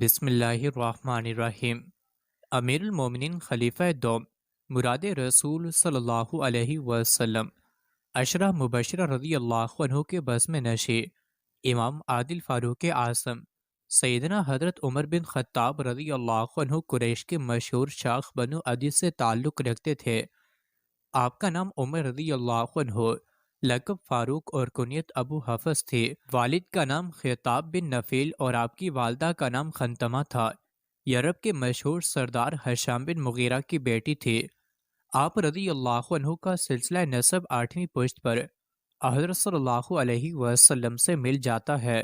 بسم اللہ الرحمن الرحیم۔ امیر المومنین خلیفہ دوم مراد رسول صلی اللہ علیہ وسلم عشرہ مبشرہ رضی اللہ عنہ کے بزم نشے امام عادل فاروق اعظم سیدنا حضرت عمر بن خطاب رضی اللہ عنہ قریش کے مشہور شاخ بنو عدی سے تعلق رکھتے تھے۔ آپ کا نام عمر رضی اللہ عنہ، لقب فاروق اور کنیت ابو حفص تھی۔ والد کا نام خطاب بن نفیل اور آپ کی والدہ کا نام خنتمہ تھا۔ یرب کے مشہور سردار حشام بن مغیرہ کی بیٹی تھی۔ آپ رضی اللہ عنہ کا سلسلہ نسب 8ویں پشت پر حضرت صلی اللہ علیہ وسلم سے مل جاتا ہے۔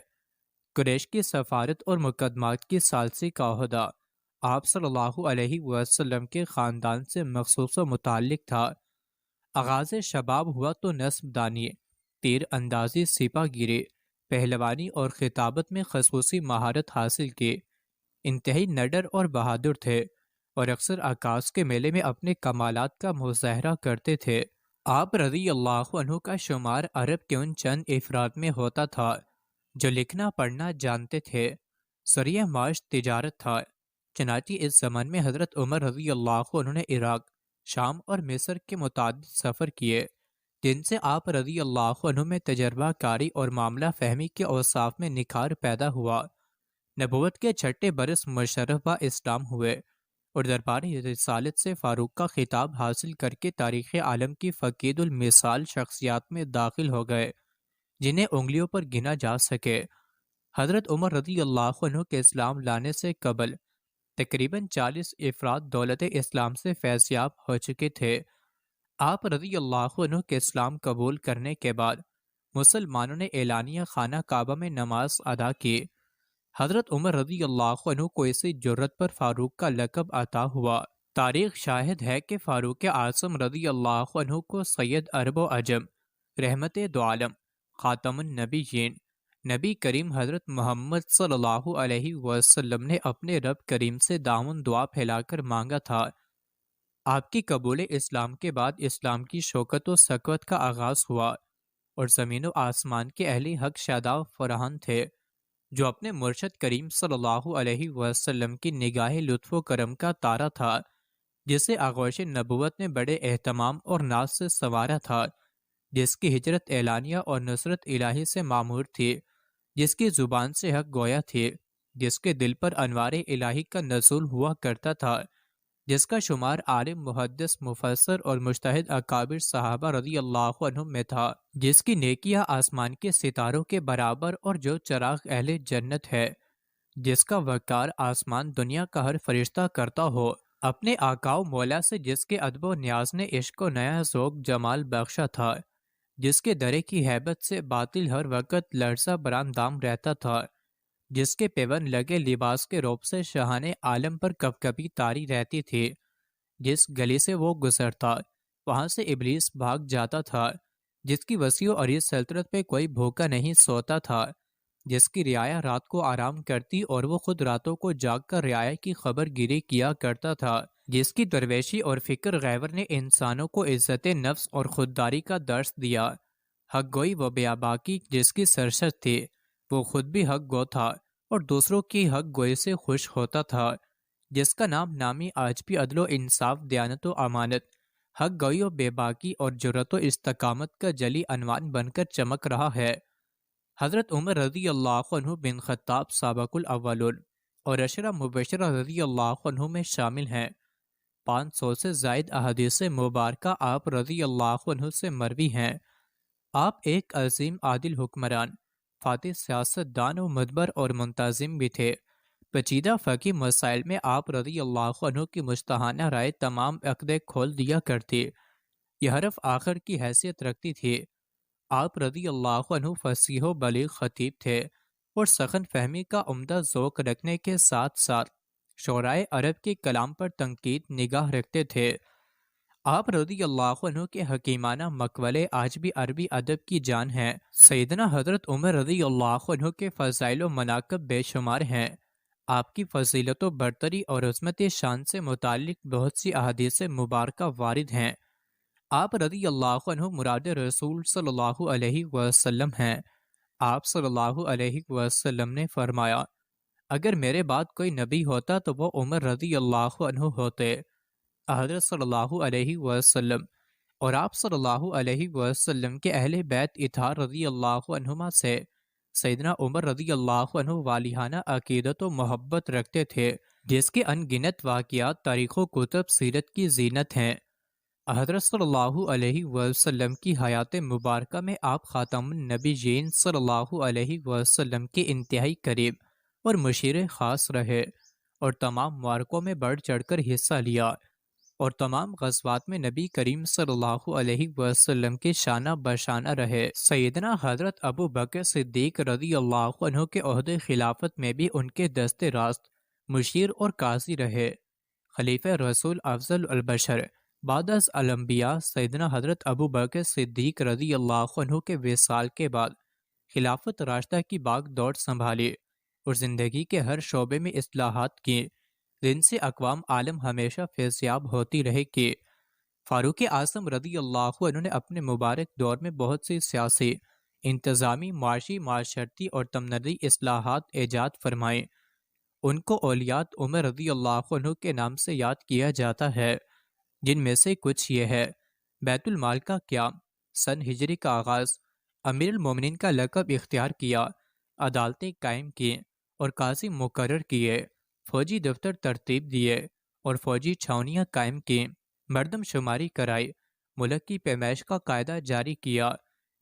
قریش کی سفارت اور مقدمات کی ثالثی کا عہدہ آپ صلی اللہ علیہ وسلم کے خاندان سے مخصوص و متعلق تھا۔ آغاز شباب ہوا تو نصب دانی، تیر اندازی، سپہ گیری، پہلوانی اور خطابت میں خصوصی مہارت حاصل کی۔ انتہائی نڈر اور بہادر تھے اور اکثر عکاس کے میلے میں اپنے کمالات کا مظاہرہ کرتے تھے۔ آپ رضی اللہ عنہ کا شمار عرب کے ان چند افراد میں ہوتا تھا جو لکھنا پڑھنا جانتے تھے۔ ذریعہ معاش تجارت تھا، چنانچہ اس زمانے میں حضرت عمر رضی اللہ عنہ نے عراق، شام اور مصر کے متعدد سفر کیے، جن سے آپ رضی اللہ عنہ میں تجربہ کاری اور معاملہ فہمی کے اوصاف میں نکھار پیدا ہوا۔ نبوت کے چھٹے برس مشرف با اسلام ہوئے اور دربار رسالت سے فاروق کا خطاب حاصل کر کے تاریخ عالم کی فقید المثال شخصیات میں داخل ہو گئے جنہیں انگلیوں پر گنا جا سکے۔ حضرت عمر رضی اللہ عنہ کے اسلام لانے سے قبل تقریباً 40 افراد دولت اسلام سے فیضیاب ہو چکے تھے۔ آپ رضی اللہ عنہ کے اسلام قبول کرنے کے بعد مسلمانوں نے اعلانیہ خانہ کعبہ میں نماز ادا کی۔ حضرت عمر رضی اللہ عنہ کو اسی جرت پر فاروق کا لقب عطا ہوا۔ تاریخ شاہد ہے کہ فاروق اعظم رضی اللہ عنہ کو سید عرب و عجم، رحمت دو عالم، خاتم النبیین، نبی کریم حضرت محمد صلی اللہ علیہ وسلم نے اپنے رب کریم سے دامن دعا پھیلا کر مانگا تھا۔ آپ کی قبول اسلام کے بعد اسلام کی شوکت و سکوت کا آغاز ہوا اور زمین و آسمان کے اہل حق شاداب فرحان تھے جو اپنے مرشد کریم صلی اللہ علیہ وسلم کی نگاہ لطف و کرم کا تارا تھا، جسے آغوش نبوت نے بڑے اہتمام اور ناز سے سنوارا تھا، جس کی ہجرت اعلانیہ اور نصرت الہی سے معمور تھی، جس کی زبان سے حق گویا تھی، جس کے دل پر انوار الہی کا نزول ہوا کرتا تھا، جس کا شمار عالم، محدث، مفسر اور مجتہد اکابر صحابہ رضی اللہ عنہم میں تھا، جس کی نیکیاں آسمان کے ستاروں کے برابر اور جو چراغ اہل جنت ہے، جس کا وقار آسمان دنیا کا ہر فرشتہ کرتا ہو، اپنے آقا و مولا سے جس کے ادب و نیاز نے عشق و نیا ذوق جمال بخشا تھا، جس کے درے کی ہیبت سے باطل ہر وقت لرزہ براندام رہتا تھا، جس کے پیون لگے لباس کے روب سے شاہان عالم پر کب کبھی تاری رہتی تھی، جس گلی سے وہ گزرتا وہاں سے ابلیس بھاگ جاتا تھا، جس کی وسیع و عریض سلطنت پہ کوئی بھوکا نہیں سوتا تھا، جس کی رعایا رات کو آرام کرتی اور وہ خود راتوں کو جاگ کر رعایا کی خبر گیری کیا کرتا تھا، جس کی درویشی اور فکر غیور نے انسانوں کو عزت نفس اور خودداری کا درس دیا، حق گوئی و بیاباکی جس کی سرشت تھی، وہ خود بھی حق گو تھا اور دوسروں کی حق گوئی سے خوش ہوتا تھا، جس کا نام نامی آج بھی عدل و انصاف، دیانت و امانت، حق گوئی و بے باکی اور جرت و استقامت کا جلی عنوان بن کر چمک رہا ہے۔ حضرت عمر رضی اللہ عنہ بن خطاب سابق الاولون اور عشرہ مبشرہ رضی اللہ عنہ میں شامل ہیں۔ 500 سے زائد احادیث مبارکہ آپ رضی اللہ عنہ سے مروی ہیں۔ آپ ایک عظیم عادل حکمران، فاتح سیاست دان و مدبر اور منتظم بھی تھے۔ پیچیدہ فقہی مسائل میں آپ رضی اللہ عنہ کی مجتہدانہ رائے تمام عقدے کھول دیا کرتی، یہ حرف آخر کی حیثیت رکھتی تھی۔ آپ رضی اللہ عنہ فصیح و بلیغ خطیب تھے اور سخن فہمی کا عمدہ ذوق رکھنے کے ساتھ ساتھ شعرائے عرب کے کلام پر تنقید نگاہ رکھتے تھے۔ آپ رضی اللہ عنہ کے حکیمانہ مقولے آج بھی عربی ادب کی جان ہیں۔ سیدنا حضرت عمر رضی اللہ عنہ کے فضائل و مناقب بے شمار ہیں۔ آپ کی فضیلت و برتری اور عظمت شان سے متعلق بہت سی احادیث مبارکہ وارد ہیں۔ آپ رضی اللہ عنہ مراد رسول صلی اللہ علیہ وسلم ہیں۔ آپ صلی اللہ علیہ وسلم نے فرمایا، اگر میرے بعد کوئی نبی ہوتا تو وہ عمر رضی اللہ عنہ ہوتے۔ حضرت صلی اللہ علیہ وسلم اور آپ صلی اللہ علیہ وسلم کے اہل بیت اطہار رضی اللہ عنہما سے سیدنا عمر رضی اللہ عنہ والہانہ عقیدت و محبت رکھتے تھے، جس کے ان گنت واقعات تاریخ و کتب سیرت کی زینت ہیں۔ حضرت صلی اللہ علیہ وسلم کی حیات مبارکہ میں آپ خاتم النبیین صلی اللہ علیہ وسلم کے انتہائی قریب اور مشیر خاص رہے، اور تمام معرکوں میں بڑھ چڑھ کر حصہ لیا، اور تمام غزوات میں نبی کریم صلی اللہ علیہ وسلم کے شانہ بشانہ رہے۔ سیدنا حضرت ابو بکر صدیق رضی اللہ عنہ کے عہد خلافت میں بھی ان کے دست راست مشیر اور قاضی رہے۔ خلیفہ رسول افضل البشر بعد از الانبیاء سیدنا حضرت ابو بکر صدیق رضی اللہ عنہ کے وصال کے بعد خلافت راشدہ کی باغ دوڑ سنبھالی اور زندگی کے ہر شعبے میں اصلاحات کی، جن سے اقوام عالم ہمیشہ فیضیاب ہوتی رہے کہ فاروق اعظم رضی اللہ عنہ نے اپنے مبارک دور میں بہت سی سیاسی، انتظامی، معاشی، معاشرتی اور تمدنی اصلاحات ایجاد فرمائیں۔ ان کو اولیات عمر رضی اللہ عنہ کے نام سے یاد کیا جاتا ہے، جن میں سے کچھ یہ ہے: بیت المال کا قیام، سن ہجری کا آغاز، امیر المومنین کا لقب اختیار کیا، عدالتیں قائم کی اور قاضی مقرر کیے، فوجی دفتر ترتیب دیے اور فوجی چھاونیاں قائم کی، مردم شماری کرائی، ملک کی پیمائش کا قاعدہ جاری کیا،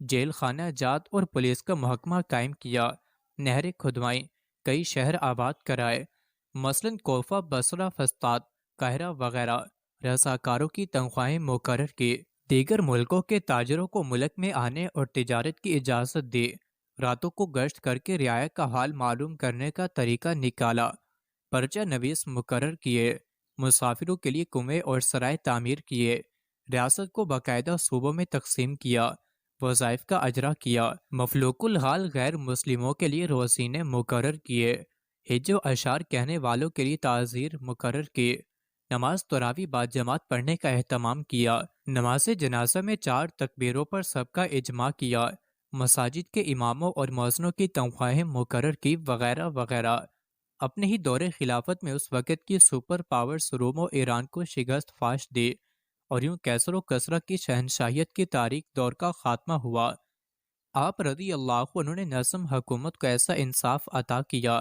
جیل خانہ جات اور پولیس کا محکمہ قائم کیا، نہریں کھدوائیں، کئی شہر آباد کرائے، مثلاً کوفہ، بصرہ، فسطاط، قاہرہ وغیرہ، رضاکاروں کی تنخواہیں مقرر کی، دیگر ملکوں کے تاجروں کو ملک میں آنے اور تجارت کی اجازت دی، راتوں کو گشت کر کے رعایا کا حال معلوم کرنے کا طریقہ نکالا، پرچہ نویس مقرر کیے، مسافروں کے لیے کنویں اور سرائے تعمیر کیے، ریاست کو باقاعدہ صوبوں میں تقسیم کیا، وظائف کا اجرا کیا، مفلوک الحال غیر مسلموں کے لیے روزینے مقرر کیے، حج و اشعار کہنے والوں کے لیے تعزیر مقرر کی، نماز تراویح بعد جماعت پڑھنے کا اہتمام کیا، نماز جنازہ میں 4 تکبیروں پر سب کا اجماع کیا، مساجد کے اماموں اور مؤذنوں کی تنخواہیں مقرر کی، وغیرہ وغیرہ۔ اپنے ہی دور خلافت میں اس وقت کی سپر پاورز روم و ایران کو شکست فاش دی، اور یوں کیسر و کسرہ کی شہنشاہیت کی تاریک دور کا خاتمہ ہوا۔ آپ رضی اللہ عنہ نے نظم حکومت کو ایسا انصاف عطا کیا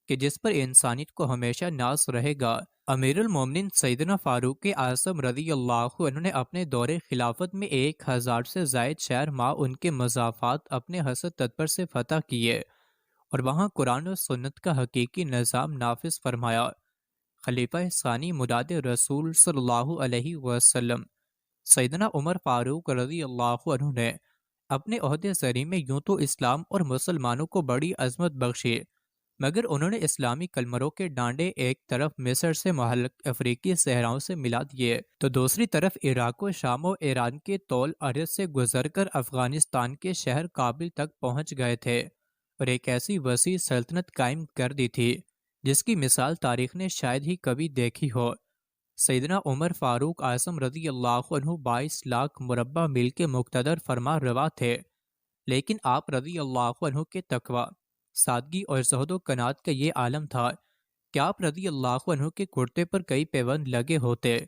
کہ جس پر انسانیت کو ہمیشہ ناز رہے گا۔ امیر المومنین سیدنا فاروق اعظم رضی اللہ عنہ نے اپنے دور خلافت میں 1000 سے زائد شہر ماں ان کے مضافات اپنے حسد تدبر سے فتح کیے اور وہاں قرآن و سنت کا حقیقی نظام نافذ فرمایا۔ خلیفہ ثانی مداد رسول صلی اللہ علیہ وسلم سیدنا عمر فاروق رضی اللہ عنہ نے اپنے عہد زری میں یوں تو اسلام اور مسلمانوں کو بڑی عظمت بخشی، مگر انہوں نے اسلامی کلمروں کے ڈانڈے ایک طرف مصر سے معلق افریقی صحراؤں سے ملا دیے تو دوسری طرف عراق و شام و ایران کے طول عرض سے گزر کر افغانستان کے شہر کابل تک پہنچ گئے تھے اور ایک ایسی وسیع سلطنت قائم کر دی تھی جس کی مثال تاریخ نے شاید ہی کبھی دیکھی ہو۔ سیدنا عمر فاروق اعظم رضی اللہ عنہ 22 لاکھ مربع میل کے مقتدر فرما روا تھے، لیکن آپ رضی اللہ عنہ کے تقوی، سادگی اور زہد و قناعت کا یہ عالم تھا کہ آپ رضی اللہ عنہ کے کرتے پر کئی پیوند لگے ہوتے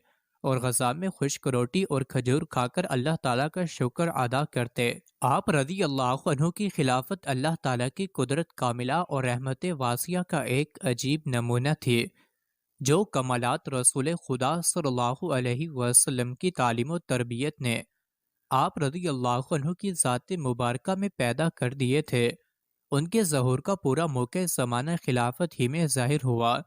اور غذا میں خشک روٹی اور کھجور کھا کر اللہ تعالیٰ کا شکر ادا کرتے۔ آپ رضی اللہ عنہ کی خلافت اللہ تعالیٰ کی قدرت کاملہ اور رحمت واسعہ کا ایک عجیب نمونہ تھی، جو کمالات رسول خدا صلی اللہ علیہ وسلم کی تعلیم و تربیت نے آپ رضی اللہ عنہ کی ذات مبارکہ میں پیدا کر دیے تھے۔ ان کے ظہور کا پورا موقع زمانہ خلافت ہی میں ظاہر ہوا،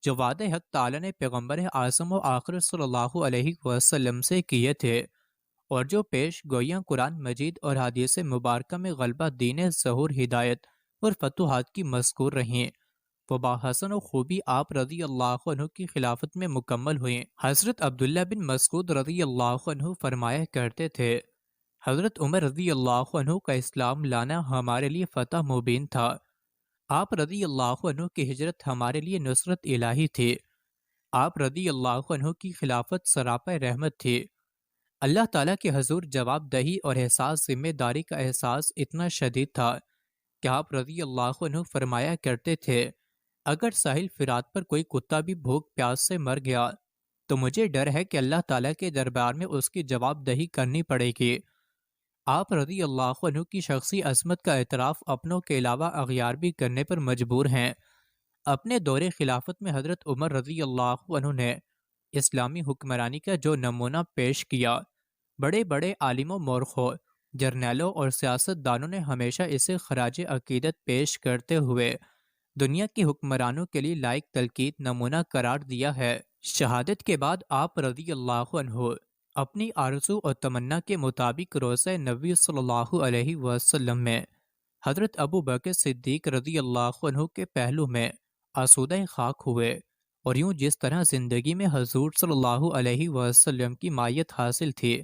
جو وعدے حق تعالیٰ نے پیغمبر اعظم و آخر صلی اللہ علیہ وسلم سے کیے تھے اور جو پیش گوئیاں قرآن مجید اور حدیث مبارکہ میں غلبہ دین ظہور، ہدایت اور فتوحات کی مذکور رہیں، وہ باحسن و خوبی آپ رضی اللہ عنہ کی خلافت میں مکمل ہوئیں۔ حضرت عبداللہ بن مسعود رضی اللہ عنہ فرمایا کرتے تھے، حضرت عمر رضی اللہ عنہ کا اسلام لانا ہمارے لیے فتح مبین تھا، آپ رضی اللہ عنہ کی ہجرت ہمارے لیے نصرت الہی تھی، آپ رضی اللہ عنہ کی خلافت سراپا رحمت تھی۔ اللہ تعالیٰ کے حضور جواب دہی اور احساس ذمہ داری کا احساس اتنا شدید تھا کہ آپ رضی اللہ عنہ فرمایا کرتے تھے، اگر ساحل فرات پر کوئی کتا بھی بھوک پیاس سے مر گیا تو مجھے ڈر ہے کہ اللہ تعالیٰ کے دربار میں اس کی جواب دہی کرنی پڑے گی۔ آپ رضی اللہ عنہ کی شخصی عظمت کا اعتراف اپنوں کے علاوہ اغیار بھی کرنے پر مجبور ہیں۔ اپنے دور خلافت میں حضرت عمر رضی اللہ عنہ نے اسلامی حکمرانی کا جو نمونہ پیش کیا، بڑے بڑے عالموں، مورخوں، جرنیلوں اور سیاست دانوں نے ہمیشہ اسے خراج عقیدت پیش کرتے ہوئے دنیا کی حکمرانوں کے لیے لائق تلقین نمونہ قرار دیا ہے۔ شہادت کے بعد آپ رضی اللہ عنہ اپنی آرزو اور تمنا کے مطابق روضہ نبوی صلی اللہ علیہ وسلم میں حضرت ابو بکر صدیق رضی اللہ عنہ کے پہلو میں آسودہ خاک ہوئے، اور یوں جس طرح زندگی میں حضور صلی اللہ علیہ وسلم کی مائیت حاصل تھی،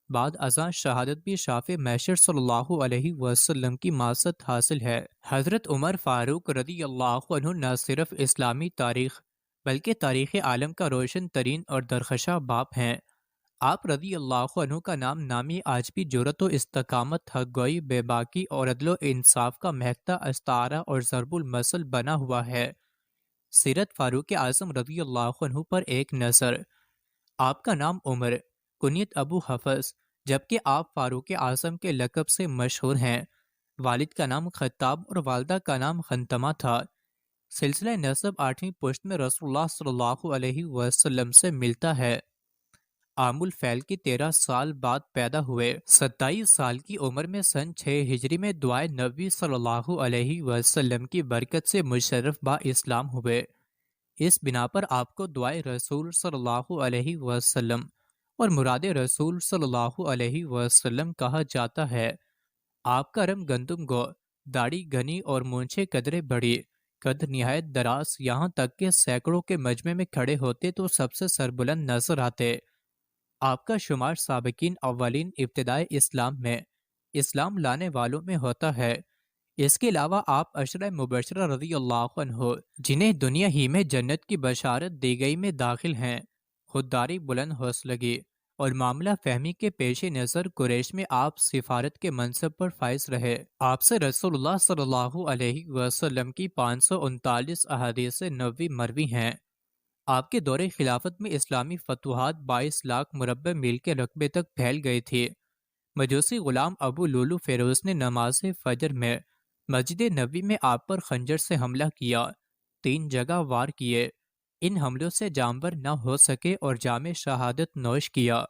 بعد ازاں شہادت بھی شافع محشر صلی اللہ علیہ وسلم کی ماست حاصل ہے۔ حضرت عمر فاروق رضی اللہ عنہ نہ صرف اسلامی تاریخ بلکہ تاریخ عالم کا روشن ترین اور درخشاں باپ ہیں۔ آپ رضی اللہ عنہ کا نام نامی آج بھی جرأت و استقامت، حق گوئی، بے باکی اور عدل و انصاف کا مہکتا استعارہ اور ضرب المثل بنا ہوا ہے۔ سیرت فاروق اعظم رضی اللہ عنہ پر ایک نظر۔ آپ کا نام عمر، کنیت ابو حفص، جبکہ آپ فاروق اعظم کے لقب سے مشہور ہیں۔ والد کا نام خطاب اور والدہ کا نام خنتمہ تھا۔ سلسلہ نسب 8ویں پشت میں رسول اللہ صلی اللہ علیہ وسلم سے ملتا ہے۔ عام الفیل کی 13 سال بعد پیدا ہوئے۔ 27 سال کی عمر میں سن 6 ہجری میں دعائے نبی صلی اللہ علیہ وسلم کی برکت سے مشرف با اسلام ہوئے۔ اس بنا پر آپ کو دعائے رسول صلی اللہ علیہ وسلم اور مراد رسول صلی اللہ علیہ وسلم کہا جاتا ہے۔ آپ کا رنگ گندم گو، داڑھی گھنی اور مونچھیں قدرے بڑی، قد نہایت دراز، یہاں تک کہ سینکڑوں کے مجمع میں کھڑے ہوتے تو سب سے سربلند نظر آتے۔ آپ کا شمار سابقین اولین ابتدائے اسلام میں اسلام لانے والوں میں ہوتا ہے۔ اس کے علاوہ آپ عشرہ مبشرہ رضی اللہ عنہ جنہیں دنیا ہی میں جنت کی بشارت دی گئی میں داخل ہیں، خودداری، بلند حوصلگی اور معاملہ فہمی کے پیش نظر قریش میں آپ سفارت کے منصب پر فائز رہے۔ آپ سے رسول اللہ صلی اللہ علیہ وسلم کی 539 احادیث نبوی مروی ہیں۔ آپ کے دور خلافت میں اسلامی فتوحات 22 لاکھ مربع میل کے رقبے تک پھیل گئی تھی۔ مجوسی غلام ابو لولو فیروز نے نماز فجر میں مسجد نبوی میں آپ پر خنجر سے حملہ کیا، 3 جگہ وار کیے۔ ان حملوں سے جانور نہ ہو سکے اور جام شہادت نوش کیا۔